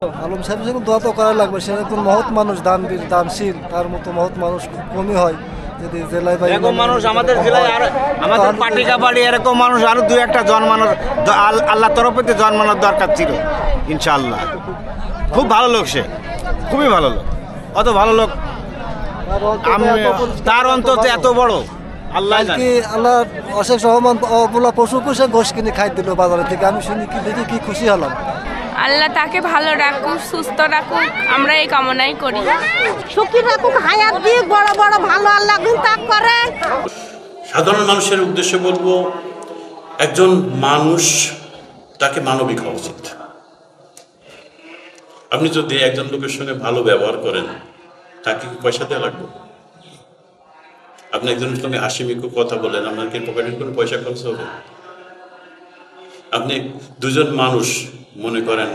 আলম সাহেবের জন্য দোয়া তো করা লাগবে, সে একজন মহৎ মানুষ, দানবীর দানশীল, তার মতো মহৎ মানুষ খুব কমই হয়। যদি জেলায় বা এরকম মানুষ আমাদের জেলায় আর আমাদের পাটিকাবাড়ি এরকম মানুষ আরো দুই একটা জন্মানোর আল্লাহ তরফে জন্মানোর দরকার ছিল ইনশাআল্লাহ। খুব ভালো লোক, সে খুবই ভালো লোক, অত ভালো লোক আমি তার অন্তত এত বড় আল্লাহ কি আল্লাহ অশেষ রহমান বলা পশু পুষে গোশ কিনে খাই দিল বাজারে থেকে, আমি শুনি কি দেখি কি খুশি হলাম। আল্লাহ তাকে ভালো রাখুক, সুস্থ রাখুক, আমরা এই কামনাই করি। সুখী রাখুক, হায়াত দিয়ে বড় বড় ভালো আল্লাহ তাক করে। সাধারণ মানুষের উদ্দেশ্যে বলবো, একজন মানুষ তাকে মানবিক হওয়া উচিত। আপনি যদি একজন লোকের সঙ্গে ভালো ব্যবহার করেন, তাকে কি পয়সা দেওয়া লাগবে? আপনি একজনের সঙ্গে হাসি মিখু কথা বলেন, আপনার কি পকেটের কোনো পয়সা খরচ হবে? আপনি দুজন মানুষ মনে করেন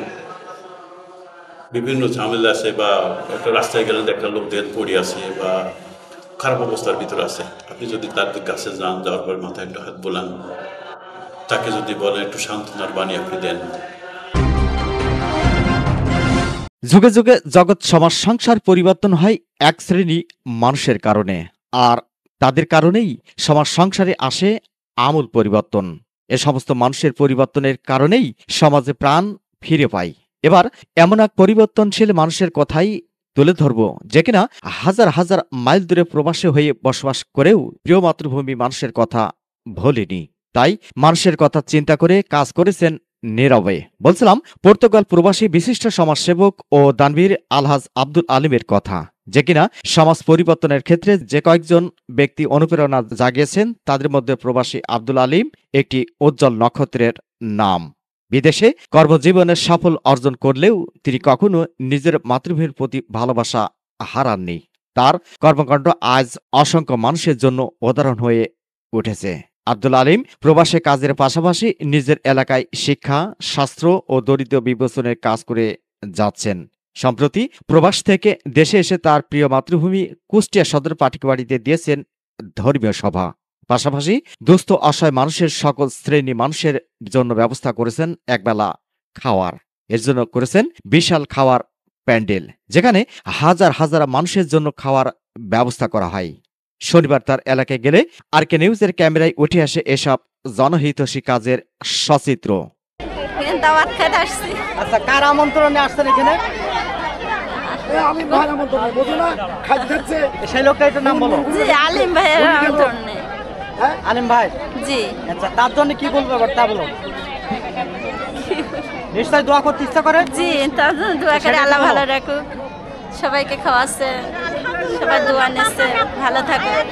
বিভিন্ন ঝামেলা আছে, বা একটা রাস্তায় গেলেন একটা লোক দেহ পড়ে আছে বা খারাপ অবস্থার ভিতরে আছে, আপনি যদি তার কাছে যান, যাওয়ার পর মাথায় একটা হাত বোলান, তাকে যদি বলেন একটু সান্ত্বনার বাণী আপনি দেন। যুগে যুগে জগৎ সমাজ সংসার পরিবর্তন হয় এক শ্রেণী মানুষের কারণে, আর তাদের কারণেই সমাজ সংসারে আসে আমূল পরিবর্তন। এ সমস্ত মানুষের পরিবর্তনের কারণেই সমাজে প্রাণ ফিরে পায়। এবার এমন এক পরিবর্তনশীল মানুষের কথাই তুলে ধরব, যে কিনা হাজার হাজার মাইল দূরে প্রবাসী হয়ে বসবাস করেও প্রিয় মাতৃভূমি মানুষের কথা ভোলেনি। তাই মানুষের কথা চিন্তা করে কাজ করেছেন নীরবে। বলছিলাম পর্তুগাল প্রবাসী বিশিষ্ট সমাজসেবক ও দানবীর আলহাজ আব্দুল আলিমের কথা, যে কিনা সমাজ পরিবর্তনের ক্ষেত্রে যে কয়েকজন ব্যক্তি অনুপ্রেরণা জাগিয়েছেন, তাদের মধ্যে প্রবাসী আব্দুল আলিম একটি উজ্জ্বল নক্ষত্রের নাম। বিদেশে কর্মজীবনের সাফল্য অর্জন করলেও তিনি কখনো নিজের মাতৃভূমির প্রতি ভালোবাসা হারাননি। তার কর্মকাণ্ড আজ অসংখ্য মানুষের জন্য উদাহরণ হয়ে উঠেছে। আব্দুল আলিম প্রবাসে কাজের পাশাপাশি নিজের এলাকায় শিক্ষা, শাস্ত্র ও দরিদ্র বিবেচনের কাজ করে যাচ্ছেন। সম্প্রতি প্রবাস থেকে দেশে এসে তার প্রিয় মাতৃভূমি কুষ্টিয়া সদর পাটিকাবাড়িতে দিয়েছেন ধর্মীয় সভা। পাশাপাশি দুস্থ অসহায় মানুষের সকল শ্রেণী মানুষের জন্য ব্যবস্থা করেছেন একবেলা খাওয়ার। এর জন্য করেছেন বিশাল খাওয়ার প্যান্ডেল, যেখানে হাজার হাজার মানুষের জন্য খাওয়ার ব্যবস্থা করা হয়। শনিবার তার এলাকায় গেলে আরকে নিউজের ক্যামেরায় উঠে আসে এসব জনহিতৈষী কাজের সচিত্র। আচ্ছা, কার আমন্ত্রণে আসছেন এখানে? আমি ভালো মতো বুঝি না, খাচ্ছে সেই লোকটা একটু নাম বলো। জি, আলিম ভাইয়ের আমন্ত্রণে। আলিম ভাই? জি। আচ্ছা, তার জন্য কি বলবো এবার তা বলো। নিশ্চয় দোয়া করতে ইচ্ছা করে? জি, তার জন্য দোয়া করে আল্লাহ ভালো রাখুক, সবাইকে খাওয়াচ্ছে, সবাই দোয়া নিচ্ছে, ভালো থাকুক।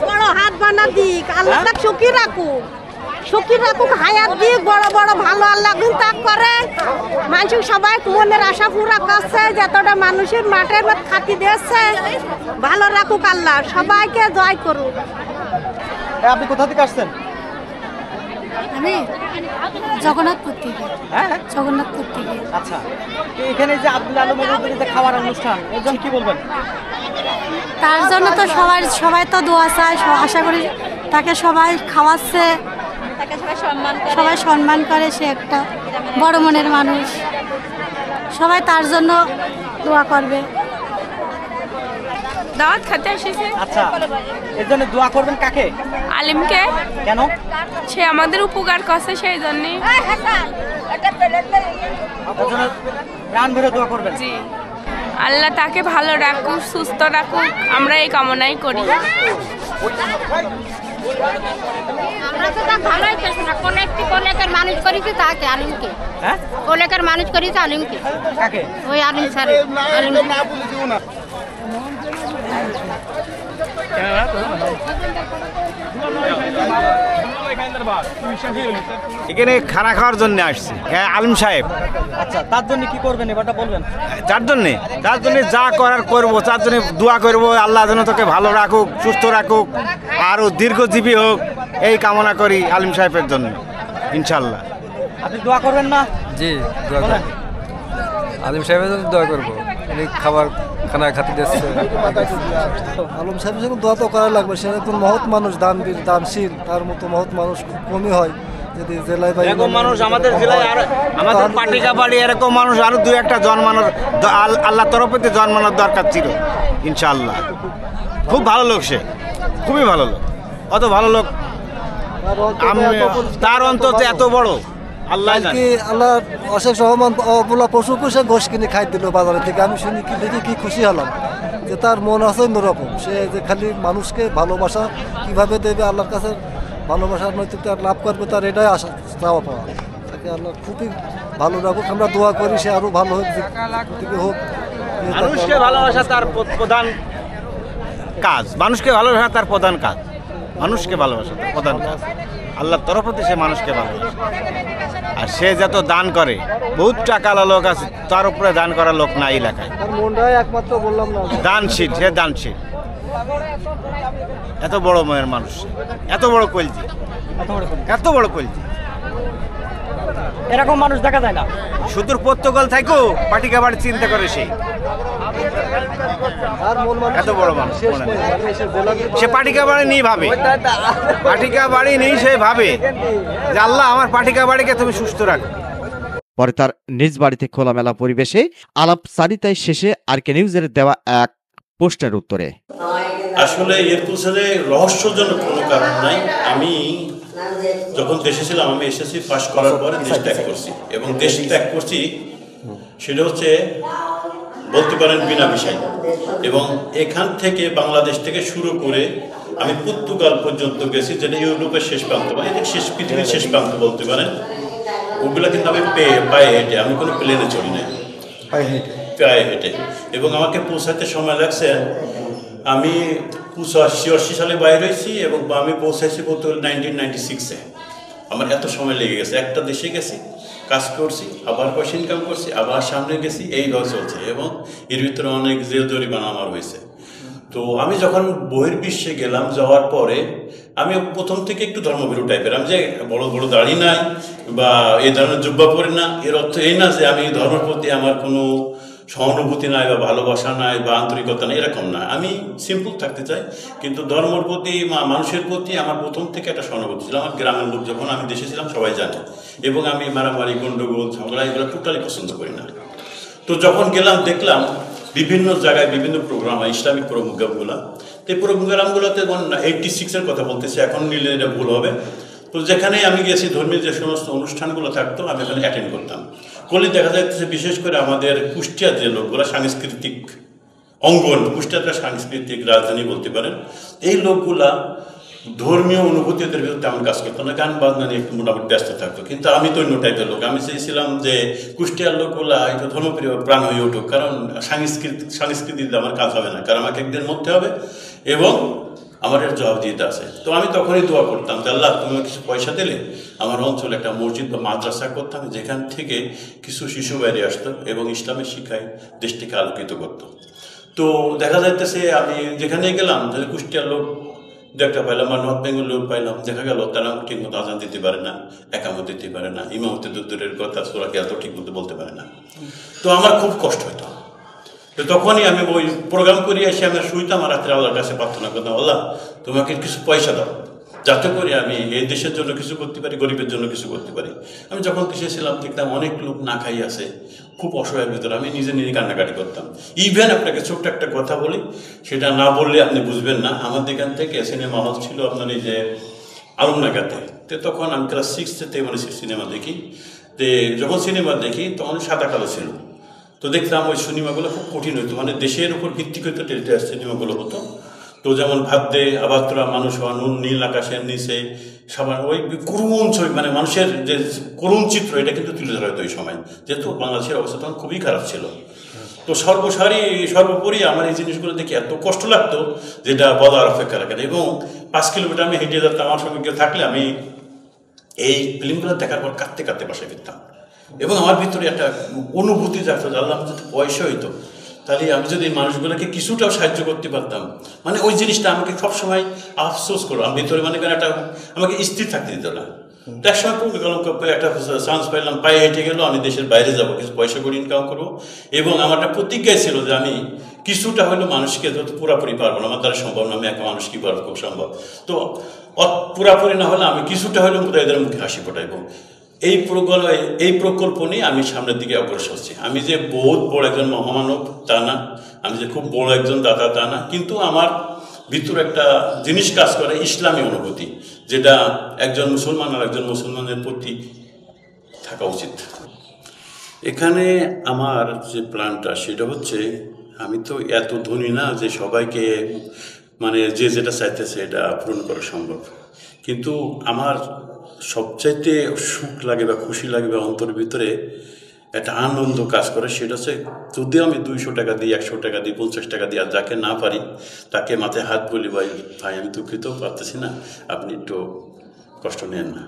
বড় হাত বানা দিক, আল্লাহ তাক সুখী রাখুক, সুখী রাখুক, হায়াত দিয়ে বড় বড় ভালো আল্লাহ তাক করে। মানুষ সবাই মনের আশা পুরা করছে, যতটা মানুষের মাঠের মধ্যে খাতি দিয়েছে, ভালো রাখুক আল্লাহ, সবাইকে জয় করুক। আপনি কোথা থেকে আসছেন? আমি জগন্নাথপুর থেকে। হ্যাঁ, জগন্নাথপুর থেকে। আচ্ছা, এখানে যে আব্দুল আলমের যে খাওয়ার অনুষ্ঠান, এর জন্য কি বলবেন? তার জন্য তো সবাই তো দোয়া চায়, আশা করি তাকে সবাই খাওয়াচ্ছে, সবাই সম্মান করে। সে একটা বড় মনের মানুষ, সবাই তার জন্য দোয়া করবে। দাওয়াত খেতে এসেছে। আচ্ছা, এর জন্য দোয়া করবেন কাকে? আলিমকে। কেন? সে আমাদের উপকার করছে, সেই জন্য প্রাণ ভরে দোয়া করবেন। জি, আল্লাহ তাকে ভালো রাখুক, সুস্থ রাখুক, আমরা এই কামনাই করি। আমরা তো তা ভালোই পেয়েছি না, কোন একটি কোলেকের মানুষ করেছি তাকে, আলিমকে। হ্যাঁ, কোলেকের মানুষ করেছি আলিমকে। কাকে? ওই আলিম স্যার। এখানে খানা খাওয়ার জন্য আসছি। হ্যাঁ, আলিম সাহেব। আচ্ছা, তার জন্য কি করবেন এবারটা বলবেন? যার জন্য যা করার করবো, তার জন্য দোয়া করবো, আল্লাহ যেন তোকে ভালো রাখুক, সুস্থ রাখুক, আরও দীর্ঘজীবী হোক, এই কামনা করি আলিম সাহেবের জন্য ইনশাল্লাহ। আপনি দোয়া করবেন না? জি, দোয়া করব। আলিম সাহেবের জন্য দোয়া করবো, খাবার খানা খাতে দিচ্ছে। আলম সাহেবের জন্য দোয়া তো করা লাগবে, সে একজন মহৎ মানুষ, দানবীর দানশীল, তার মতো মহৎ মানুষ খুব কমই হয়। যদি জেলায় বা এরকম মানুষ আমাদের জেলায় আর আমাদের পাটিকাবাড়ি এরকম মানুষ আরো 2-1টা জন্মানোর আল্লাহ তরফে জন্মানোর দরকার ছিল ইনশাআল্লাহ। খুব ভালো লোক সে, খুবই ভালো লোক। অত ভালো লোক তার অন্তত এত বড় আল্লাহ কি আল্লাহ অশেষ রহমান অবলা পশু পুষে গোশ কিনে খাই দিল বাজারে থেকে। আমি শুনি কি দেখি কি খুশি হলাম যে তার মন আছে অন্যরকম। সে যে খালি মানুষকে ভালোবাসা কিভাবে দেবে, আল্লাহর কাছে ভালোবাসার নৈতিকতা লাভ করবে, তার এটাই আশা চাওয়া পাওয়া। তাকে আল্লাহ খুবই ভালো রাখুক, আমরা দোয়া করি সে আরো ভালো হোক, হোক। মানুষকে ভালোবাসা তার প্রধান কাজ, মানুষকে ভালোবাসা তার প্রধান কাজ, মানুষকে ভালোবাসা তার প্রধান কাজ। আল্লাহর তরফ থেকে সে মানুষকে ভালোবাসে। আর সে যত দান করে, বহুত টাকাওয়ালা লোক আছে, তার উপরে দান করার লোক নাই এলাকায়। মনটাই একমাত্র বললাম না, দানশীল, সে দানশীল। এত বড় মনের মানুষ, এত বড় কলজি, এত বড় কলজি, এরকম মানুষ দেখা যায় না। সুদূর পর্তুগাল থাকেও পাটিকাবাড়ি চিন্তা করে সে, এত বড় মানুষ। সে পাটিকাবাড়ি নিয়ে ভাবে, পাটিকাবাড়ি নিয়ে সে ভাবে যে আল্লাহ আমার পাটিকাবাড়িকে তুমি সুস্থ রাখো। পরে তার নিজ বাড়িতে খোলামেলা পরিবেশে আলাপচারিতায় শেষে আরকে নিউজের দেওয়া এক প্রশ্নের উত্তরে আসলে এর পিছনে রহস্যজনক কোনো কারণ নাই। আমি যখন দেশে ছিলাম, আমি এসএসসি পাস করার পরে দেশ ত্যাগ করছি, এবং দেশ ত্যাগ করছি সেটা হচ্ছে বলতে পারেন বিনা বিষয়। এবং এখান থেকে বাংলাদেশ থেকে শুরু করে আমি পর্তুগাল পর্যন্ত গেছি, যেটা ইউরোপের শেষ প্রান্ত, মানে শেষ পৃথিবীর শেষ প্রান্ত বলতে পারেন। ওগুলো কিন্তু আমি পায়ে হেঁটে, আমি কোনো প্লেনে চলি না, পায়ে হেঁটে। এবং আমাকে পৌঁছাতে সময় লাগছে, আমি 1980 সালে বাইরে হয়েছি এবং আমি পৌঁছাইছি বলতে হলে 1996-এ। আমার এত সময় লেগে গেছে, একটা দেশে গেছি, কাজ করছি, আবার পয়সা ইনকাম করছি, আবার সামনে গেছি, এইভাবে চলছে। এবং এর ভিতরে অনেক জেল জরিমানা আমার হয়েছে। তো আমি যখন বহির্বিশ্বে গেলাম, যাওয়ার পরে আমি প্রথম থেকে একটু ধর্মভীরু টাইপের। আমি যে বড় বড় দাড়ি নাই বা এই ধরনের জুব্বা পরি না, এর অর্থ এই না যে আমি ধর্মের প্রতি আমার কোনো সহানুভূতি নাই বা ভালোবাসা নাই বা আন্তরিকতা নাই, এরকম না। আমি সিম্পল থাকতে চাই, কিন্তু ধর্মের প্রতি মানুষের প্রতি আমার প্রথম থেকে একটা সহানুভূতি ছিল। আমার গ্রামের লোক যখন আমি দেশে ছিলাম সবাই জানে, এবং আমি মারামারি, গন্ডগোল, ঝগড়া এগুলো টোটালি পছন্দ করি না। তো যখন গেলাম দেখলাম বিভিন্ন জায়গায় বিভিন্ন প্রোগ্রাম হয়, ইসলামিক প্রোগ্রামগুলো। তো এই প্রোগ্রামগুলোতে 86-এর কথা বলতেছি, এখন নিলে এটা ভুল হবে। তো যেখানে আমি গেছি, ধর্মীয় যে সমস্ত অনুষ্ঠানগুলো থাকতো আমি এখানে অ্যাটেন্ড করতাম। করলে দেখা যাচ্ছে বিশেষ করে আমাদের কুষ্টিয়ার যে লোকগুলো, সাংস্কৃতিক অঙ্গন, কুষ্টিয়াটা সাংস্কৃতিক রাজধানী বলতে পারেন, এই লোকগুলা ধর্মীয় অনুভূতিদের ভিতরে তেমন কাজ করতো না, গান বাজনা নিয়ে একটু মোটামুটি ব্যস্ত থাকতো। কিন্তু আমি তো অন্য টাইপের লোক, আমি চেয়েছিলাম যে কুষ্টিয়ার লোকগুলা একটু ধর্মপ্রিয় প্রাণ হয়ে উঠুক, কারণ সংস্কৃতিতে আমার কাজ হবে না, কারণ আমাকে একদিন মরতে হবে এবং আমার এর জবাবদিহিতা আছে। তো আমি তখনই দোয়া করতাম যে আল্লাহ তুমি কিছু পয়সা দিলে আমার অঞ্চলে একটা মসজিদ বা মাদ্রাসা করতাম, যেখান থেকে কিছু শিশু বাইরে আসতো এবং ইসলামের শিক্ষায় দেশটিকে আলোকিত করতো। তো দেখা যাইতেছে আমি যেখানে গেলাম, তাহলে কুষ্টিয়ার লোক একটা পাইলাম বা নর্থ বেঙ্গল লোক পাইলাম, দেখা গেল তারা ঠিক মতো আজান দিতে পারে না, একামত দিতে পারে না, ইমামতে দূরের কথা সুরাকে এত ঠিক মতো বলতে পারে না। তো আমার খুব কষ্ট হইতো। তো তখনই আমি ওই প্রোগ্রাম করি এসে আমি শুইতাম, আর রাত্রে আল্লাহর কাছে প্রার্থনা করতাম, আল্লাহ তোমাকে কিছু পয়সা দাও, যাতে করে আমি এই দেশের জন্য কিছু করতে পারি, গরিবের জন্য কিছু করতে পারি। আমি যখন দেশে ছিলাম দেখতাম অনেক লোক না খাই আছে, খুব অসহায়ের ভিতরে। আমি নিজে নিজে কান্নাকাটি করতাম। ইভেন আপনাকে ছোট্ট একটা কথা বলি, সেটা না বললে আপনি বুঝবেন না। আমাদের এখান থেকে সিনেমা হল ছিল আপনার এই যে আলমনাগাতে। তো তখন আমি ক্লাস 6-তে মানে সিনেমা দেখি। তো যখন সিনেমা দেখি তখন সাদা কালো ছিল। তো দেখলাম ওই সিনেমাগুলো খুব কঠিন হতো, মানে দেশের উপর ভিত্তি করে টেলিটার সিনেমাগুলো হতো। তো যেমন ভাত দে আবার তোরা মানুষ হওয়া, নুন নীল আকাশের নিচে সবার ওই করুণ ছবি, মানে মানুষের যে করুণ চিত্র, এটা কিন্তু তুলে ধরা হতো ওই সময়, যেহেতু বাংলাদেশের অবস্থা তখন খুবই খারাপ ছিল। তো সর্বোপরি আমার এই জিনিসগুলো দেখে এত কষ্ট লাগতো যেটা বলার অপেক্ষা রাখে। এবং 5 কিলোমিটার আমি হেঁটে যেতাম, আমার সঙ্গে কেউ থাকলে আমি এই ফিল্মগুলো দেখার পর কাঁদতে কাঁদতে বাসায় ফিরতাম। এবং আমার ভিতরে একটা অনুভূতি জাগতো, আল্লাহ আমার যদি পয়সা হইতো তাহলে আমি যদি মানুষগুলোকে কিছুটাও সাহায্য করতে পারতাম। মানে ওই জিনিসটা আমাকে সবসময় আফসোস করো, আমি ভিতরে মানে একটা আমাকে স্থির থাকতে দিত না। তো একসময় একটা চান্স পাইলাম, পায়ে হেঁটে গেল, আমি দেশের বাইরে যাব, কিছু পয়সা করে ইনকাম করবো, এবং আমার একটা প্রতিজ্ঞা ছিল যে আমি কিছুটা হলেও মানুষকে যত পুরাপুরি পারবো না, আমার দ্বারা সম্ভব না, আমি একটা মানুষ কি পারবো, খুব সম্ভব, তো পুরাপুরি না হলে আমি কিছুটা হলেও এদের মুখে হাসি ফোটাইব। এই প্রকল্প নিয়ে আমি সামনের দিকে অগ্রসর হচ্ছি। আমি যে বহুত বড় একজন মহামানব তা না, আমি যে খুব বড় একজন দাতা তা না, কিন্তু আমার ভিতরে একটা জিনিস কাজ করে, ইসলামী অনুভূতি, যেটা একজন মুসলমান আর একজন মুসলমানের প্রতি থাকা উচিত। এখানে আমার যে প্ল্যানটা সেটা হচ্ছে, আমি তো এত ধনী না যে সবাইকে মানে যে যেটা চাইতেছে এটা পূরণ করা সম্ভব, কিন্তু আমার সবচাইতে সুখ লাগে বা খুশি লাগে বা অন্তরের ভিতরে একটা আনন্দ কাজ করে, সেটা হচ্ছে যদি আমি 200 টাকা দিই, 100 টাকা দিই, 50 টাকা দিই, আর যাকে না পারি তাকে মাথায় হাত বলি, ভাই আমি দুঃখিত, পারতেছি না, আপনি একটু কষ্ট নেন না।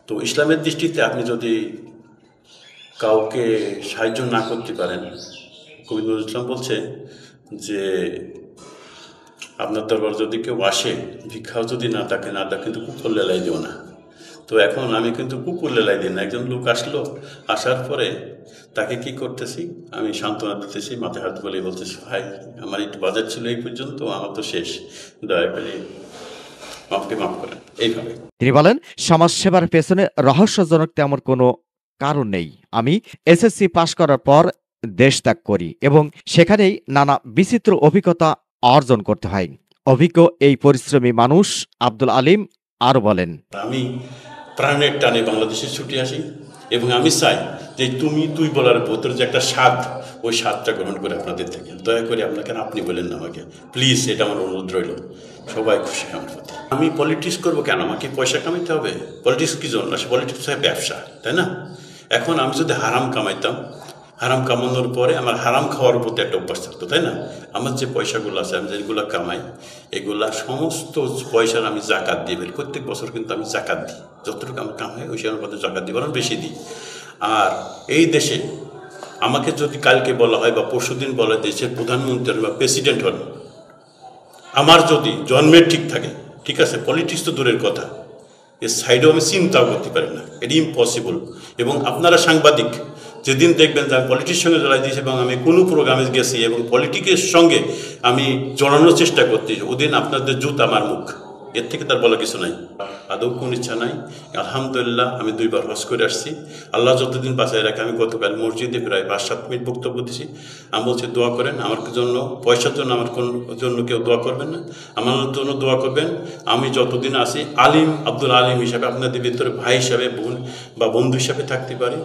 তো ইসলামের দৃষ্টিতে আপনি যদি কাউকে সাহায্য না করতে পারেন, কবি নজরুল ইসলাম বলছে যে আপনার দরবার যদি কেউ আসে, ভিক্ষাও যদি না তাকে না দেয়, কিন্তু কুকুর লেলাই দিও না। তো এখন আমি কিন্তু কুকুর লেলাই দিই না, একজন লোক আসলো, আসার পরে তাকে কি করতেছি, আমি সান্ত্বনা দিতেছি, মাথায় হাত বলে বলতেছি, ভাই আমার একটু বাজার ছিল এই পর্যন্ত, আমার তো শেষ, দয়া করে মাফকে মাফ করেন, এইভাবে। তিনি বলেন, সমাজসেবার পেছনে রহস্যজনক তেমন কোনো কারণ নেই। আমি এসএসসি পাশ করার পর দেশ ত্যাগ করি এবং সেখানেই নানা বিচিত্র অভিজ্ঞতা অর্জন করতে হয়। অভিজ্ঞ এই পরিশ্রমী মানুষ আব্দুল আলিম আরো বলেন, আমি প্রাণের টানে বাংলাদেশে ছুটে আসি এবং আমি চাই যে তুই বলার ভেতরে যে একটা স্বাদ, ওই স্বাদটা গ্রহণ করে আপনাদের থেকে, দয়া করে আপনাকে আপনি বলেন না আমাকে, প্লিজ, এটা আমার অনুরোধ রইল, সবাই খুশি আমার প্রতি। আমি পলিটিক্স করবো কেন, আমাকে পয়সা কামাইতে হবে, পলিটিক্স কি জন্য, পলিটিক্স হয় ব্যবসা, তাই না? এখন আমি যদি হারাম কামাইতাম, হারাম কামানোর পরে আমার হারাম খাওয়ার প্রতি একটা অভ্যাস থাকতো, তাই না? আমার যে পয়সাগুলো আছে, আমি যেগুলো কামাই, এগুলা সমস্ত পয়সার আমি জাকাত দিই, প্রত্যেক বছর কিন্তু আমি জাকাত দিই, যতটুকু আমি কামাই ওই সময় মধ্যে জাকাত দিই, বরং বেশি দিই। আর এই দেশে আমাকে যদি কালকে বলা হয় বা পরশুদিন বলা হয় দেশের প্রধানমন্ত্রী বা প্রেসিডেন্ট হন, আমার যদি জন্মের ঠিক থাকে, ঠিক আছে, পলিটিক্স তো দূরের কথা, এর সাইডেও আমি চিন্তাও করতে পারি না, এটা ইম্পসিবল। এবং আপনারা সাংবাদিক যেদিন দেখবেন যে আমি পলিটিক্সের সঙ্গে জড়াই দিয়েছি এবং আমি কোনো প্রোগ্রামে গেছি এবং পলিটিক্সের সঙ্গে আমি জড়ানোর চেষ্টা করতেছি, ওদিন আপনাদের জুত আমার মুখ, এর থেকে তার বলা কিছু নাই। আদৌ কোন ইচ্ছা নাই। আলহামদুলিল্লাহ আমি 2 বার হজ করে আসছি, আল্লাহ যতদিন বাঁচায় রাখে। আমি গতকাল মসজিদে প্রায় 5-7 মিনিট বক্তব্য দিছি। আমি বলছি দোয়া করেন আমার জন্য, পয়সার জন্য আমার জন্য কেউ দোয়া করবেন না, আমার জন্য দোয়া করবেন। আমি যতদিন আছি আলিম, আব্দুল আলিম হিসাবে আপনাদের ভিতরে ভাই হিসাবে, বোন বা বন্ধু হিসাবে থাকতে পারি।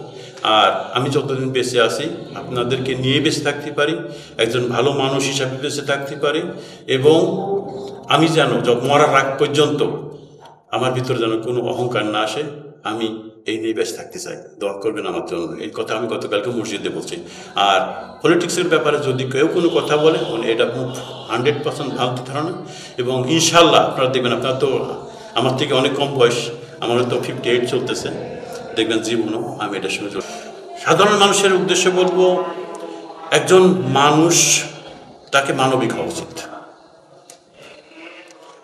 আর আমি যতদিন বেঁচে আছি আপনাদেরকে নিয়ে বেঁচে থাকতে পারি, একজন ভালো মানুষ হিসাবে বেঁচে থাকতে পারি, এবং আমি যেন মরার আগ পর্যন্ত আমার ভিতরে যেন কোনো অহংকার না আসে, আমি এই নিয়ে বেঁচে থাকতে চাই। দোয়া করবেন আমার জন্য, এই কথা আমি গতকালকে মসজিদে বলছি। আর পলিটিক্সের ব্যাপারে যদি কেউ কোনো কথা বলে, এটা 100% ভালো ধারণা, এবং ইনশাল্লাহ আপনারা দেখবেন, আপনারা তো আমার থেকে অনেক কম বয়স, আমার তো 58 চলতেছে, দেখবেন জীবনও আমি এটার সঙ্গে সাধারণ মানুষের উদ্দেশ্যে বলবো, একজন মানুষ তাকে মানবিক হওয়া উচিত।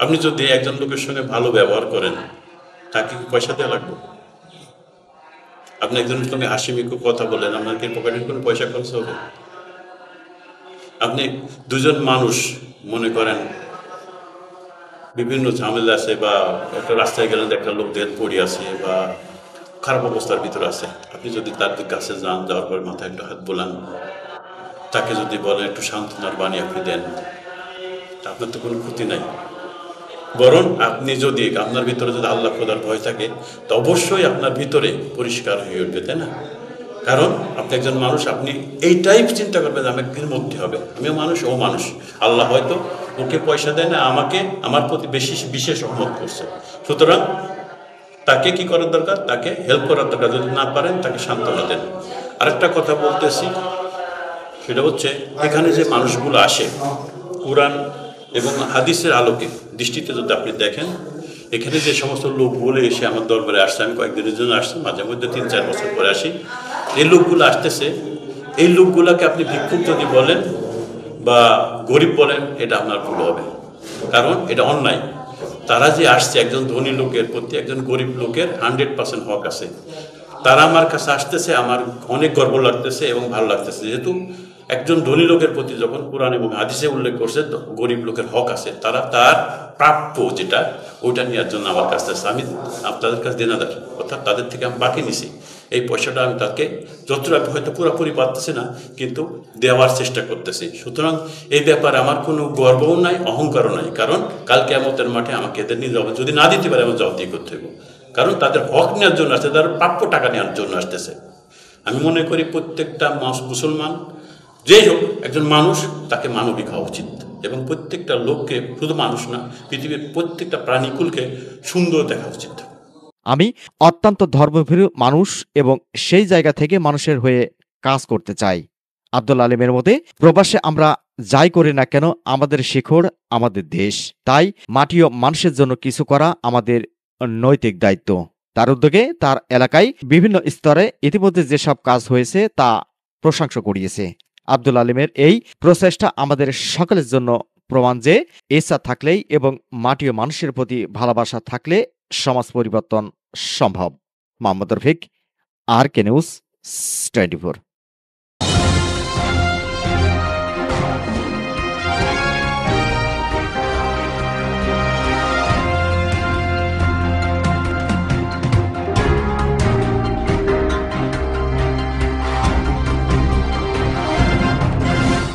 আপনি যদি একজন লোকের সঙ্গে ভালো ব্যবহার করেন, তাকে পয়সা দেওয়া লাগবে? আপনি একজনের সঙ্গে হাসিমিকে কথা বলেন, আপনাকে পকেটের কোনো পয়সা খরচ হবে? আপনি দুজন মানুষ মনে করেন বিভিন্ন ঝামেলা আছে, বা একটা রাস্তায় গেলেন একটা লোক দেহ পড়ে আছে বা খারাপ অবস্থার ভিতরে আছে, আপনি যদি তার কাছে যান, যাওয়ার পর মাথায় একটু হাত বোলান, তাকে যদি বলেন একটু সান্ত্বনার বাণী আপনি দেন, আপনার তো কোনো ক্ষতি নাই। বরং আপনি যদি আপনার ভিতরে যদি আল্লাহ খোদার ভয় থাকে, তো অবশ্যই আপনার ভিতরে পরিষ্কার হয়ে উঠবে, তাই না? কারণ আপনি একজন মানুষ, আপনি এইটাই চিন্তা করবেন যে আমাকে মরতে হবে, আমিও মানুষ, ও মানুষ। আল্লাহ হয়তো ওকে পয়সা দেয় না, আমাকে আমার প্রতি বিশেষ রহমত করছে। সুতরাং তাকে কি করার দরকার, তাকে হেল্প করার দরকার। যদি না পারেন তাকে সান্ত্বনা দেন। আরেকটা কথা বলতেছি, সেটা হচ্ছে এখানে যে মানুষগুলো আসে কোরআন এবং হাদিসের আলোকে দৃষ্টিতে যদি আপনি দেখেন, এখানে যে সমস্ত লোকগুলো এসে আমার দরবারে আসছে, আমি কয়েকদিনের জন্য আসছি, মাঝে মধ্যে 3-4 বছর পরে আসি, এই লোকগুলো আসতেছে, এই লোকগুলোকে আপনি ভিক্ষুক যদি বলেন বা গরিব বলেন, এটা আপনার ভুল হবে, কারণ এটা অন্যায়। তারা যে আসছে, একজন ধনী লোকের প্রতি একজন গরিব লোকের 100% হক আছে। তারা আমার কাছে আসতেছে, আমার অনেক গর্ব লাগতেছে এবং ভালো লাগতেছে, যেহেতু একজন ধনী লোকের প্রতি যখন কোরআন এবং হাদিসে উল্লেখ করছে গরিব লোকের হক আছে, তারা তার প্রাপ্য যেটা ওইটা নেওয়ার জন্য আমার কাছে আসছে। আমি আপনাদের কাছে দেনাদার, অর্থাৎ তাদের থেকে আমি বাকি নিছি। এই পয়সাটা আমি তাকে যতটা হয়তো পুরোপুরি পারতেছি না, কিন্তু দেওয়ার চেষ্টা করতেছি। সুতরাং এই ব্যাপারে আমার কোনো গর্বও নাই, অহংকারও নাই, কারণ কাল কিয়ামতের মাঠে আমাকে এদের নিয়ে যাবো, যদি না দিতে পারে আমার জবাবদিহি করতে হবে, কারণ তাদের হক নেওয়ার জন্য আসছে, তাদের প্রাপ্য টাকা নেওয়ার জন্য আসতেছে। আমি মনে করি প্রত্যেকটা মুসলমান যেই হোক একজন মানুষ, তাকে মানবিক হওয়া উচিত এবং প্রত্যেকটা লোককে, শুধু মানুষ না, পৃথিবীর প্রত্যেকটা প্রাণীকুলকে সুন্দর দেখা উচিত। আমি অত্যন্ত ধর্মভীরু মানুষ এবং সেই জায়গা থেকে মানুষের হয়ে কাজ করতে চাই। আব্দুল আলিমের মতে, প্রবাসে আমরা যাই করি না কেন, আমাদের শিকড় আমাদের দেশ। তাই মাটি ও মানুষের জন্য কিছু করা আমাদের নৈতিক দায়িত্ব। তার উদ্যোগে তার এলাকায় বিভিন্ন স্তরে ইতিমধ্যে যেসব কাজ হয়েছে তা প্রশংসা কুড়িয়েছে। আব্দুল আলিমের এই প্রচেষ্টা আমাদের সকলের জন্য প্রমাণ যে ইচ্ছা থাকলেই এবং মাটি ও মানুষের প্রতি ভালোবাসা থাকলে সমাজ পরিবর্তন সম্ভব। Mohammad Rafiq, RK News 24।